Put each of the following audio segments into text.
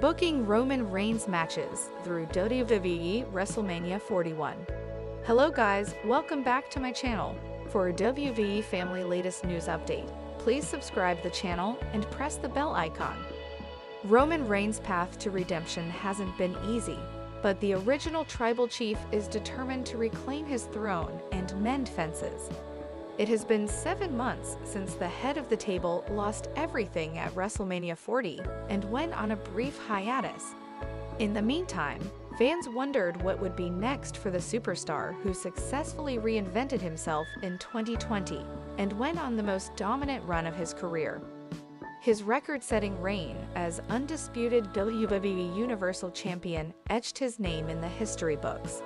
booking Roman Reigns matches through WWE WrestleMania 41. Hello guys, welcome back to my channel. For a WWE family latest news update, please subscribe the channel and press the bell icon. Roman Reigns' path to redemption hasn't been easy, but the original tribal chief is determined to reclaim his throne and mend fences. It has been 7 months since the head of the table lost everything at WrestleMania 40 and went on a brief hiatus. In the meantime, fans wondered what would be next for the superstar who successfully reinvented himself in 2020 and went on the most dominant run of his career. His record-setting reign as undisputed WWE Universal Champion etched his name in the history books.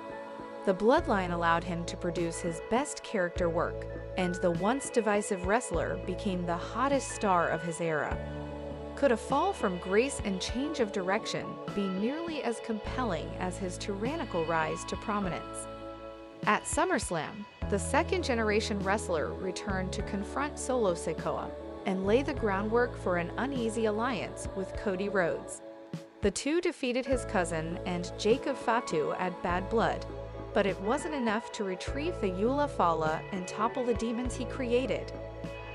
The bloodline allowed him to produce his best character work, and the once divisive wrestler became the hottest star of his era. Could a fall from grace and change of direction be nearly as compelling as his tyrannical rise to prominence? At SummerSlam, the second-generation wrestler returned to confront Solo Sikoa and lay the groundwork for an uneasy alliance with Cody Rhodes. The two defeated his cousin and Jacob Fatu at Bad Blood, but it wasn't enough to retrieve the Eula Fala and topple the demons he created.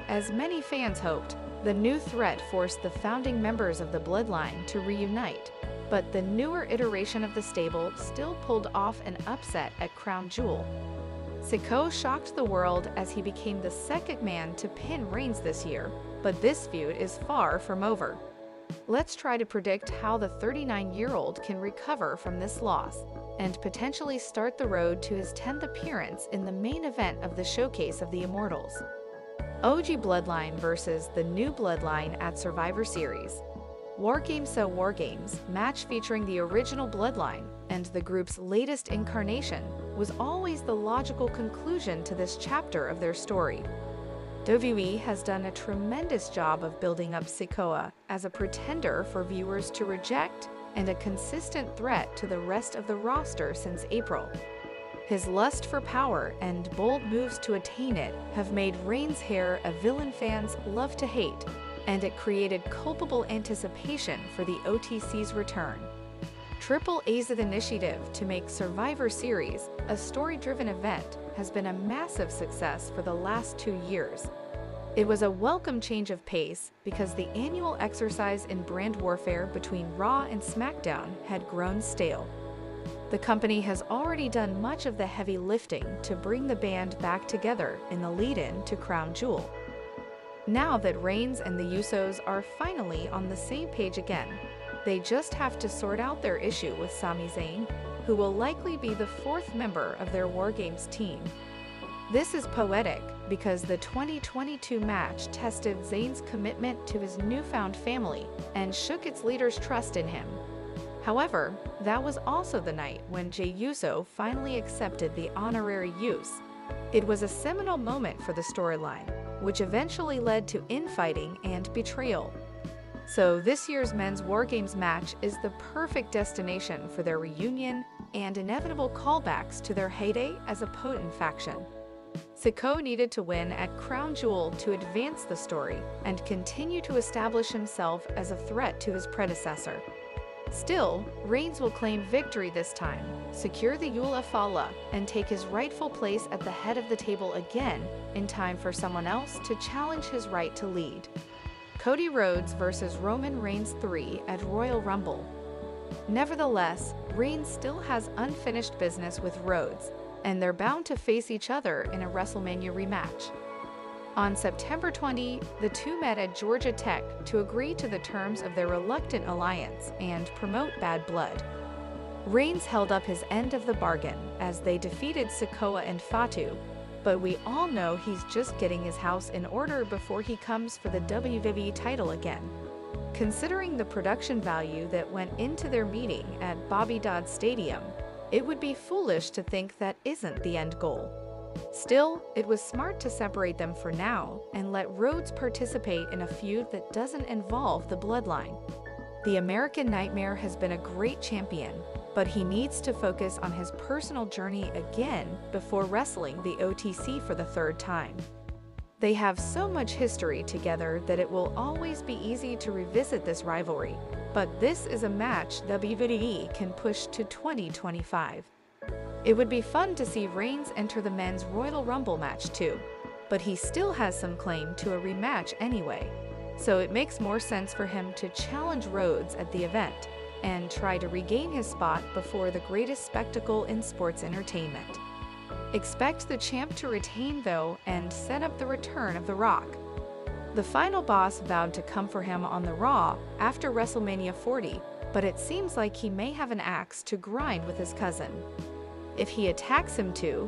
As many fans hoped, the new threat forced the founding members of the bloodline to reunite, but the newer iteration of the stable still pulled off an upset at Crown Jewel. Sikoa shocked the world as he became the second man to pin Reigns this year, but this feud is far from over. Let's try to predict how the 39-year-old can recover from this loss and potentially start the road to his 10th appearance in the main event of the Showcase of the Immortals. OG Bloodline versus the New Bloodline at Survivor Series. War Games So War Games match featuring the original Bloodline and the group's latest incarnation was always the logical conclusion to this chapter of their story. WWE has done a tremendous job of building up Sikoa as a pretender for viewers to reject and a consistent threat to the rest of the roster since April. His lust for power and bold moves to attain it have made Reigns' hair a villain fans love to hate, and it created culpable anticipation for the OTC's return. Triple A's initiative to make Survivor Series a story-driven event has been a massive success for the last 2 years. It was a welcome change of pace because the annual exercise in brand warfare between Raw and SmackDown had grown stale. The company has already done much of the heavy lifting to bring the band back together in the lead-in to Crown Jewel. Now that Reigns and the Usos are finally on the same page again, they just have to sort out their issue with Sami Zayn, who will likely be the 4th member of their War Games team. This is poetic because the 2022 match tested Zayn's commitment to his newfound family and shook its leaders' trust in him. However, that was also the night when Jey Uso finally accepted the honorary use. It was a seminal moment for the storyline, which eventually led to infighting and betrayal. So this year's Men's War Games match is the perfect destination for their reunion and inevitable callbacks to their heyday as a potent faction. Sikoa needed to win at Crown Jewel to advance the story and continue to establish himself as a threat to his predecessor. Still, Reigns will claim victory this time, secure the Eula Fala, and take his rightful place at the head of the table again in time for someone else to challenge his right to lead. Cody Rhodes versus Roman Reigns 3 at Royal Rumble. Nevertheless, Reigns still has unfinished business with Rhodes, and they're bound to face each other in a WrestleMania rematch. On September 20, the two met at Georgia Tech to agree to the terms of their reluctant alliance and promote Bad Blood. Reigns held up his end of the bargain as they defeated Sikoa and Fatu, but we all know he's just getting his house in order before he comes for the WWE title again. Considering the production value that went into their meeting at Bobby Dodd Stadium, it would be foolish to think that isn't the end goal. Still, it was smart to separate them for now and let Rhodes participate in a feud that doesn't involve the bloodline. The American Nightmare has been a great champion, but he needs to focus on his personal journey again before wrestling the OTC for the 3rd time. They have so much history together that it will always be easy to revisit this rivalry, but this is a match WWE can push to 2025. It would be fun to see Reigns enter the men's Royal Rumble match too, but he still has some claim to a rematch anyway, so it makes more sense for him to challenge Rhodes at the event and try to regain his spot before the greatest spectacle in sports entertainment. Expect the champ to retain though and set up the return of The Rock. The final boss vowed to come for him on the Raw after WrestleMania 40, but it seems like he may have an axe to grind with his cousin. If he attacks him too,